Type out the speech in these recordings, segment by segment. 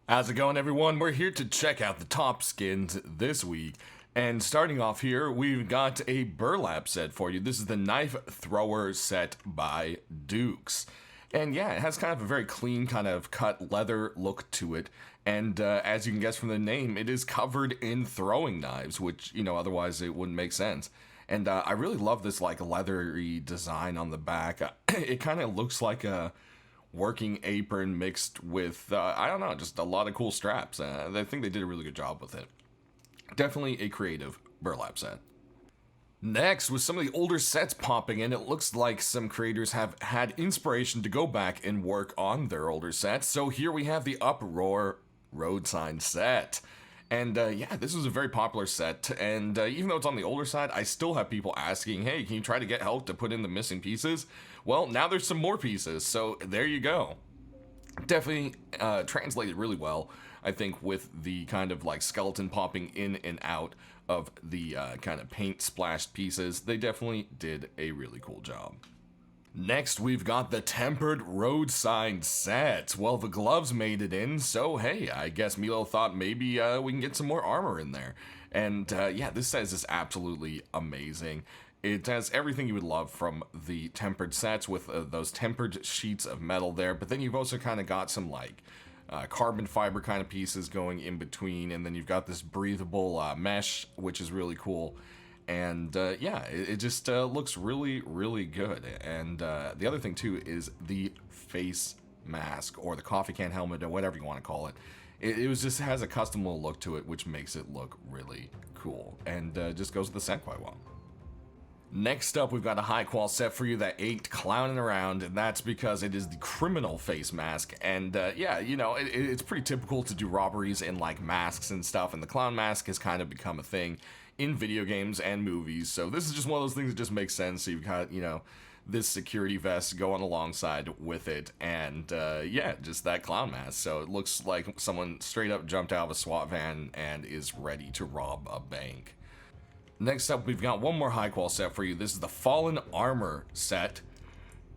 How's it going, everyone? We're here to check out the top skins this week. And starting off here, we've got a burlap set for you. This is the Knife Thrower set by Dukes. And yeah, it has kind of a very clean, kind of cut leather look to it. And as you can guess from the name, it is covered in throwing knives, which, otherwise it wouldn't make sense. And I really love this, like, leathery design on the back. It kind of looks like a working apron mixed with, I don't know, just a lot of cool straps. I think they did a really good job with it. Definitely a creative burlap set. Next, with some of the older sets popping in, it looks like some creators have had inspiration to go back and work on their older sets. So here we have the Uproar Roadsign set. And yeah, this was a very popular set, and even though it's on the older side, I still have people asking, hey, can you try to get help to put in the missing pieces? Well, now there's some more pieces, so there you go. Definitely translated really well, I think, with the kind of like skeleton popping in and out of the kind of paint splashed pieces. They definitely did a really cool job. Next, we've got the Tempered Roadsign set. Well, the gloves made it in, so hey, I guess Milo thought maybe we can get some more armor in there. And yeah, this set is absolutely amazing. It has everything you would love from the tempered sets with those tempered sheets of metal there, but then you've also kind of got some like carbon fiber kind of pieces going in between, and then you've got this breathable mesh, which is really cool. And yeah, it just looks really, really good. And the other thing too is the face mask, or the coffee can helmet, or whatever you want to call it. It was just has a custom little look to it, which makes it look really cool, and just goes with the set quite well. Next up, we've got a high-qual set for you that ain't clowning around, and that's because it is the criminal face mask. And yeah, it's pretty typical to do robberies in like masks and stuff, and the clown mask has kind of become a thing in video games and movies. So this is just one of those things that just makes sense. So you've got, this security vest going alongside with it, and yeah, just that clown mask. So it looks like someone straight up jumped out of a SWAT van and is ready to rob a bank. Next up, we've got one more high-qual set for you. This is the Fallen Armor set.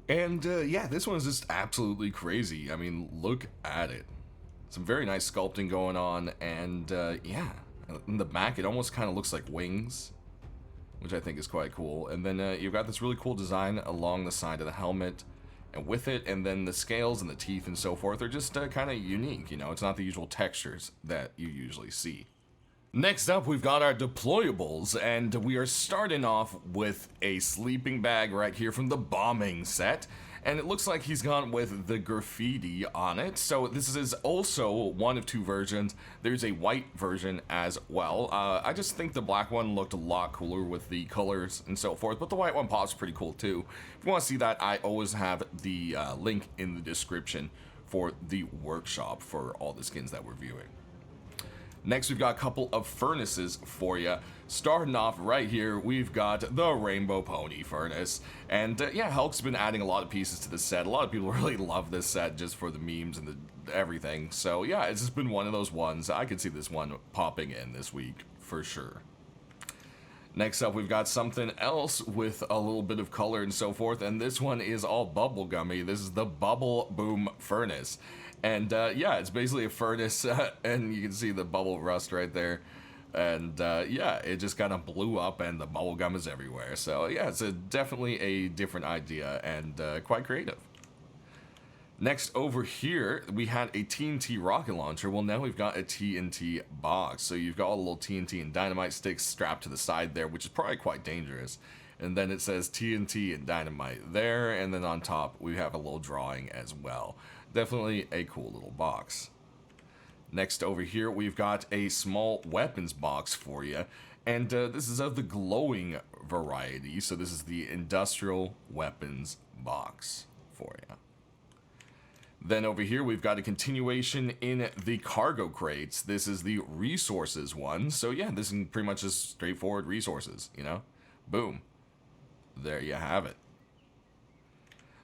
And yeah, this one is just absolutely crazy. I mean, look at it. Some very nice sculpting going on, and yeah, in the back it almost kind of looks like wings, which I think is quite cool. And then you've got this really cool design along the side of the helmet and with it, and then the scales and the teeth and so forth are just kind of unique. It's not the usual textures that you usually see. Next up, we've got our deployables, and we are starting off with a sleeping bag right here from the bombing set. And it looks like he's gone with the graffiti on it. So this is also one of two versions. There's a white version as well. I just think the black one looked a lot cooler with the colors and so forth, but the white one pops pretty cool too. If you want to see that, I always have the link in the description for the workshop for all the skins that we're viewing. Next, we've got a couple of furnaces for you. Starting off right here, we've got the Rainbow Pony Furnace. And yeah, Hulk's been adding a lot of pieces to the set. A lot of people really love this set just for the memes and the everything. So yeah, it's just been one of those ones. I could see this one popping in this week for sure. Next up, we've got something else with a little bit of color and so forth, and this one is all bubblegummy. This is the Bubble Boom Furnace. And yeah, it's basically a furnace, and you can see the bubble rust right there. And yeah, it just kind of blew up, and the bubble gum is everywhere. So yeah, it's definitely a different idea, and quite creative. Next, over here, we had a Tnt Rocket Launcher. Well, now we've got a TNT box. So you've got all the little TNT and dynamite sticks strapped to the side there, which is probably quite dangerous. And then it says TNT and dynamite there, and then on top, we have a little drawing as well. Definitely a cool little box. Next, over here, we've got a small weapons box for you. And this is of the glowing variety. So this is the industrial weapons box for you. Then over here, we've got a continuation in the cargo crates. This is the resources one. So yeah, this is pretty much just straightforward resources, Boom. There you have it.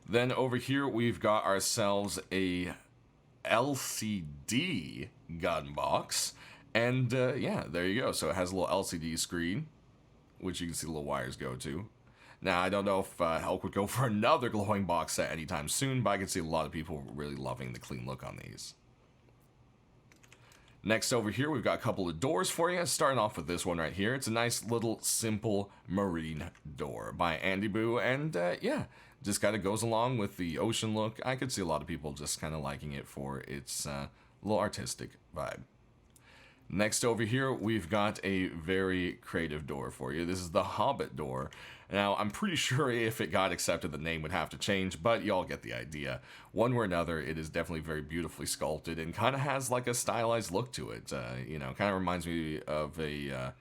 Then over here, we've got ourselves a LCD gun box. And yeah, there you go. So it has a little LCD screen, which you can see the little wires go to. Now, I don't know if Hulk would go for another glowing box set anytime soon, but I can see a lot of people really loving the clean look on these. Next over here, we've got a couple of doors for you. Starting off with this one right here. It's a nice little simple marine door by Andy Boo. And yeah, just kind of goes along with the ocean look. I could see a lot of people just kind of liking it for its little artistic vibe. Next over here, we've got a very creative door for you. This is the Hobbit door. Now, I'm pretty sure if it got accepted, the name would have to change, but y'all get the idea. One way or another, it is definitely very beautifully sculpted and kind of has like a stylized look to it. You know, kind of reminds me of a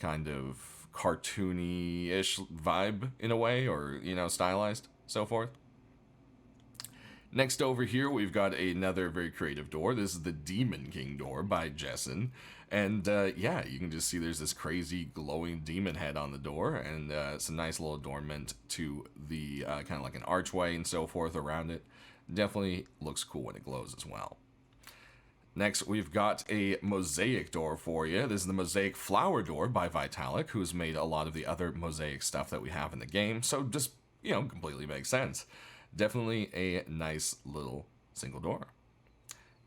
kind of cartoony-ish vibe in a way, or, you know, stylized, so forth. Next over here, we've got another very creative door. This is the Demon King door by Jessen. And yeah, you can just see there's this crazy glowing demon head on the door, and it's a nice little adornment to the kind of like an archway and so forth around it. Definitely looks cool when it glows as well. Next, we've got a Mosaic Door for you. This is the Mosaic Flower Door by Vitalik, who's made a lot of the other Mosaic stuff that we have in the game, so just, you know, completely makes sense. Definitely a nice little single door.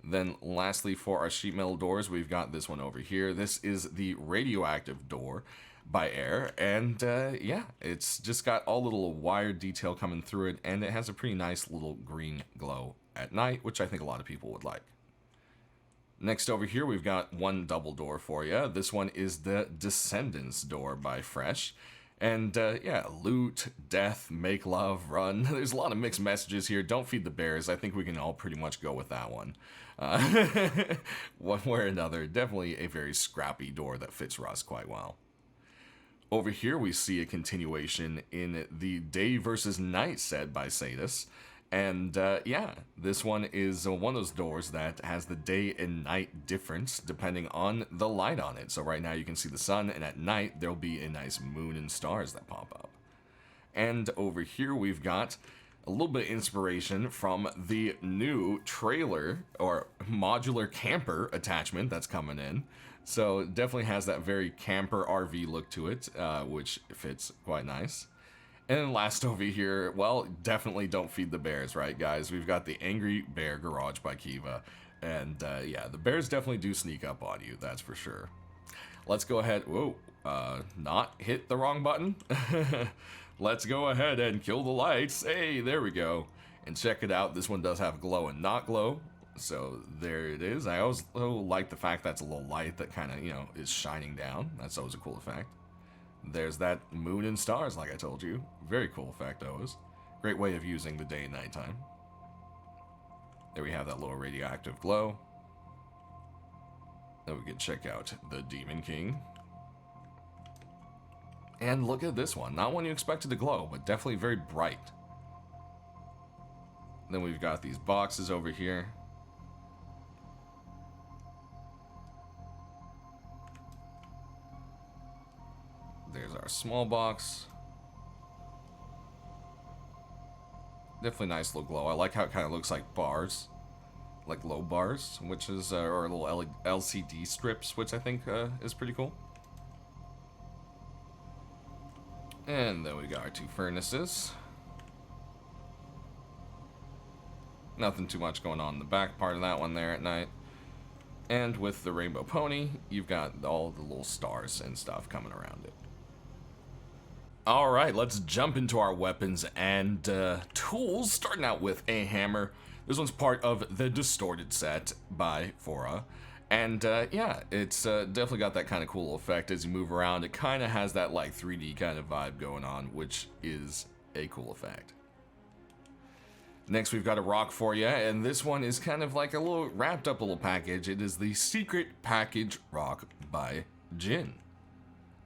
Then lastly, for our sheet metal doors, we've got this one over here. This is the Radioactive Door by Air, and yeah, it's just got all little wire detail coming through it, and it has a pretty nice little green glow at night, which I think a lot of people would like. Next over here, we've got one double door for you. This one is the Descendants Door by Fresh. And yeah, loot, death, make love, run. There's a lot of mixed messages here. Don't feed the bears. I think we can all pretty much go with that one. One way or another, definitely a very scrappy door that fits Russ quite well. Over here, we see a continuation in the Day versus Night set by Sadus. And yeah, this one is one of those doors that has the day and night difference depending on the light on it. So right now you can see the sun, and at night there'll be a nice moon and stars that pop up. And over here we've got a little bit of inspiration from the new trailer or modular camper attachment that's coming in. So it definitely has that very camper RV look to it, which fits quite nice. And then last over here, well, definitely don't feed the bears, right, guys? We've got the Angry Bear Garage by Kiva. And, yeah, the bears definitely do sneak up on you, that's for sure. Let's go ahead... Whoa, not hit the wrong button. Let's go ahead and kill the lights. Hey, there we go. And check it out. This one does have glow and not glow. So there it is. I also like the fact that's a little light that kind of, you know, is shining down. That's always a cool effect. There's that moon and stars, like I told you. Very cool effect, always. Great way of using the day and nighttime. There we have that little radioactive glow. Then we can check out the Demon King. And look at this one. Not one you expected to glow, but definitely very bright. Then we've got these boxes over here. There's our small box. Definitely nice little glow. I like how it kind of looks like bars. Like low bars, which is, or little LCD strips, which I think is pretty cool. And then we got our two furnaces. Nothing too much going on in the back part of that one there at night. And with the Rainbow Pony, you've got all the little stars and stuff coming around it. Alright, let's jump into our weapons and tools, starting out with a hammer. This one's part of the Distorted set by Fora. And yeah, it's definitely got that kind of cool effect as you move around. It kind of has that like 3D kind of vibe going on, which is a cool effect. Next, we've got a rock for you, and this one is kind of like a little wrapped up little package. It is the Secret Package Rock by Jin.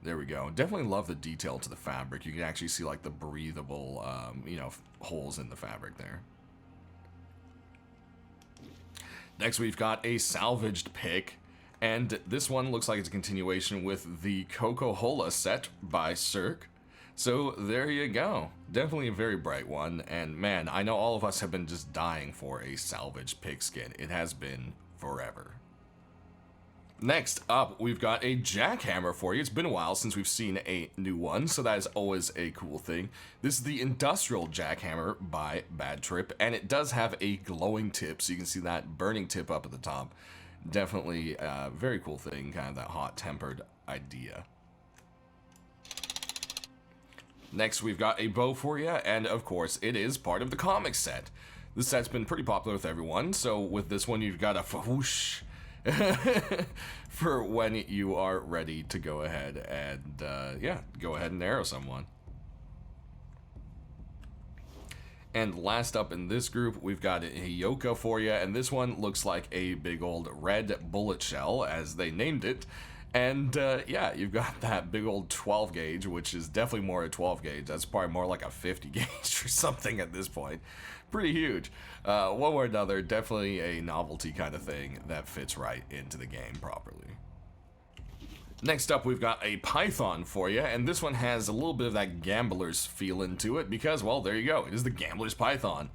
There we go. Definitely love the detail to the fabric. You can actually see like the breathable, you know, holes in the fabric there. Next, we've got a salvaged pick, and this one looks like it's a continuation with the Coca-Cola set by Cirque. So there you go. Definitely a very bright one, and man, I know all of us have been just dying for a salvaged pigskin. It has been forever. Next up, we've got a Jackhammer for you. It's been a while since we've seen a new one, so that is always a cool thing. This is the Industrial Jackhammer by Bad Trip, and it does have a glowing tip, so you can see that burning tip up at the top. Definitely a very cool thing, kind of that hot-tempered idea. Next, we've got a bow for you, and of course, it is part of the comic set. This set's been pretty popular with everyone, so with this one, you've got a whoosh for when you are ready to go ahead and, yeah, go ahead and arrow someone. And last up in this group, we've got a Yoka for you, and this one looks like a big old red bullet shell, as they named it. And, yeah, you've got that big old 12 gauge, which is definitely more a 12 gauge. That's probably more like a 50 gauge or something at this point. Pretty huge. One way or another, definitely a novelty kind of thing that fits right into the game properly. Next up, we've got a Python for you, and this one has a little bit of that Gambler's feel into it because, well, there you go. It is the Gambler's Python.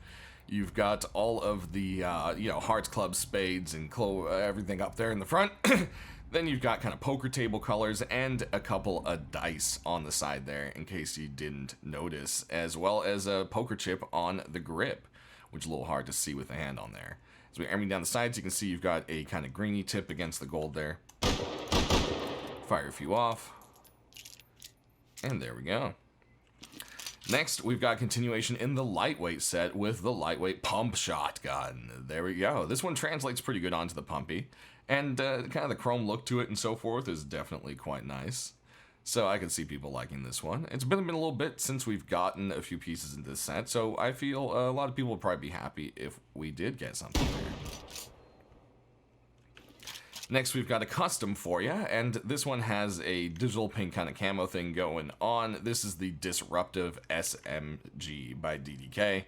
You've got all of the, you know, hearts, clubs, spades, and everything up there in the front. Then you've got kind of poker table colors and a couple of dice on the side there, in case you didn't notice, as well as a poker chip on the grip, which is a little hard to see with the hand on there. As we're aiming down the sides, you can see you've got a kind of greeny tip against the gold there. Fire a few off. And there we go. Next, we've got continuation in the lightweight set with the lightweight pump shotgun. There we go. This one translates pretty good onto the pumpy. And kind of the chrome look to it and so forth is definitely quite nice. So I can see people liking this one. It's been a little bit since we've gotten a few pieces in this set, so I feel a lot of people would probably be happy if we did get something there. Next, we've got a custom for you, and this one has a digital pink kind of camo thing going on. This is the Disruptive SMG by DDK.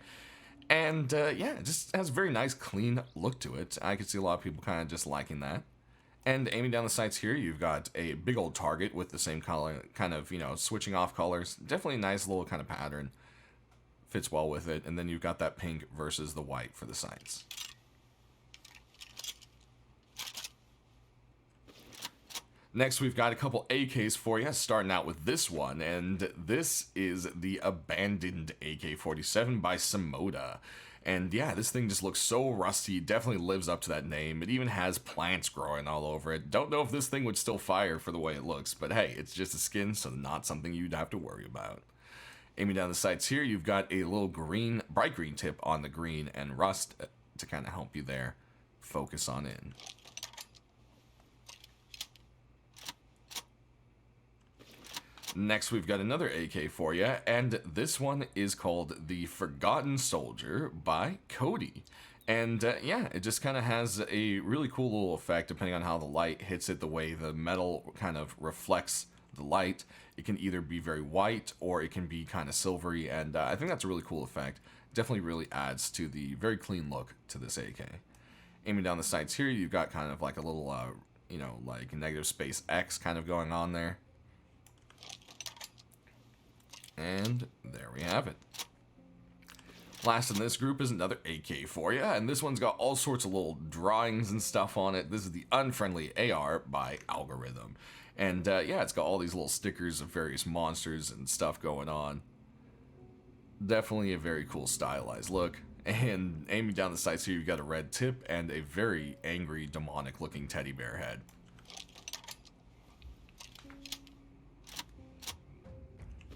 And, yeah, it just has a very nice, clean look to it. I could see a lot of people kind of just liking that. And aiming down the sights here, you've got a big old target with the same color, kind of, you know, switching off colors. Definitely a nice little kind of pattern. Fits well with it. And then you've got that pink versus the white for the sights. Next, we've got a couple AKs for you, starting out with this one, and this is the Abandoned AK-47 by Samoda. And yeah, this thing just looks so rusty, definitely lives up to that name. It even has plants growing all over it. Don't know if this thing would still fire for the way it looks, but hey, it's just a skin, so not something you'd have to worry about. Aiming down the sights here, you've got a little green, bright green tip on the green and rust to kind of help you there. Focus on in. Next, we've got another AK for you, and this one is called the Forgotten Soldier by Cody. And yeah, it just kind of has a really cool little effect depending on how the light hits it, the way the metal kind of reflects the light. It can either be very white or it can be kind of silvery, and I think that's a really cool effect. Definitely really adds to the very clean look to this AK. Aiming down the sights here, you've got kind of like a little, you know, like negative space X kind of going on there. And there we have it. Last in this group is another AK for you, and this one's got all sorts of little drawings and stuff on it. This is the Unfriendly AR by Algorithm. And yeah, it's got all these little stickers of various monsters and stuff going on. Definitely a very cool stylized look. And aiming down the sights here, you've got a red tip and a very angry, demonic looking teddy bear head.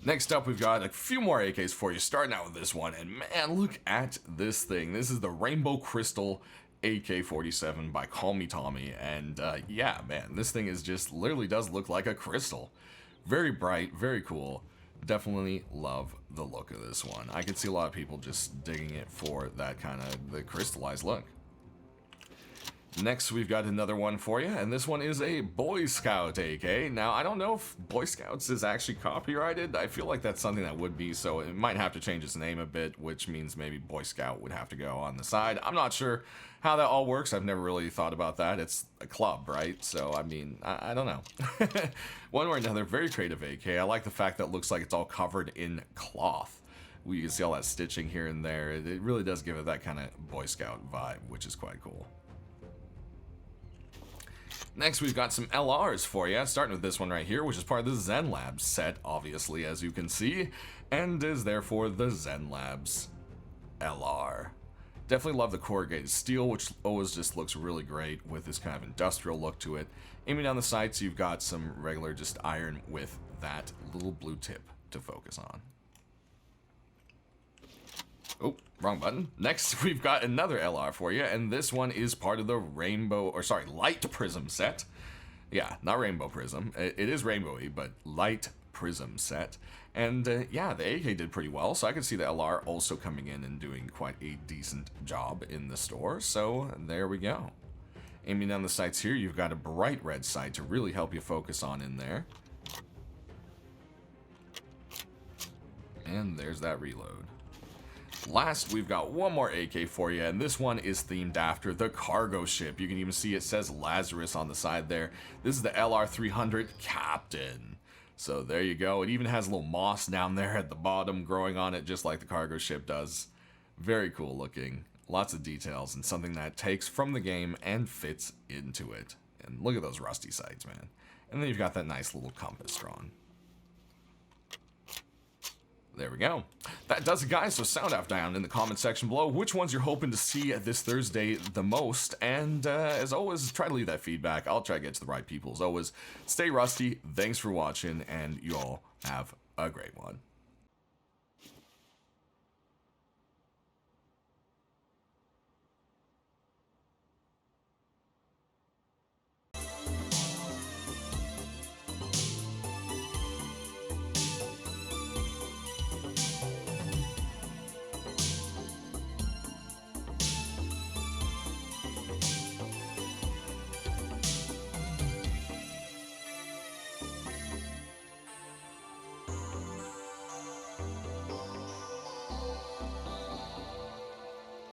Next up, we've got a few more AKs for you, starting out with this one, and man, look at this thing. This is the Rainbow Crystal AK-47 by Call Me Tommy, and yeah, man, this thing is just, literally does look like a crystal. Very bright, very cool. Definitely love the look of this one. I can see a lot of people just digging it for that kind of, the crystallized look. Next, we've got another one for you, and this one is a Boy Scout AK. Now, I don't know if Boy Scouts is actually copyrighted. I feel like that's something that would be, so it might have to change its name a bit, which means maybe Boy Scout would have to go on the side. I'm not sure how that all works. I've never really thought about that. It's a club, right? So, I mean, I don't know. One or another, very creative AK. I like the fact that it looks like it's all covered in cloth. You can see all that stitching here and there. It really does give it that kind of Boy Scout vibe, which is quite cool. Next, we've got some LRs for you, starting with this one right here, which is part of the Zen Labs set, obviously, as you can see, and is therefore the Zen Labs LR. Definitely love the corrugated steel, which always just looks really great with this kind of industrial look to it. Aiming down the sights, you've got some regular just iron with that little blue tip to focus on. Oh, wrong button. Next, we've got another LR for you, and this one is part of the light prism set. Yeah, not rainbow prism. It is rainbowy, but light prism set. And yeah, the AK did pretty well, so I could see the LR also coming in and doing quite a decent job in the store. So there we go. Aiming down the sights here, you've got a bright red sight to really help you focus on in there. And there's that reload. Last, we've got one more AK for you, and this one is themed after the cargo ship. You can even see it says Lazarus on the side there. This is the LR300 Captain. So there you go. It even has a little moss down there at the bottom growing on it, just like the cargo ship does. Very cool looking. Lots of details, and something that takes from the game and fits into it. And look at those rusty sights, man. And then you've got that nice little compass drawn. There we go. That does it, guys. So sound off down in the comment section below which ones you're hoping to see this Thursday the most. And as always, try to leave that feedback. I'll try to get to the right people. As always, stay rusty. Thanks for watching, and you all have a great one.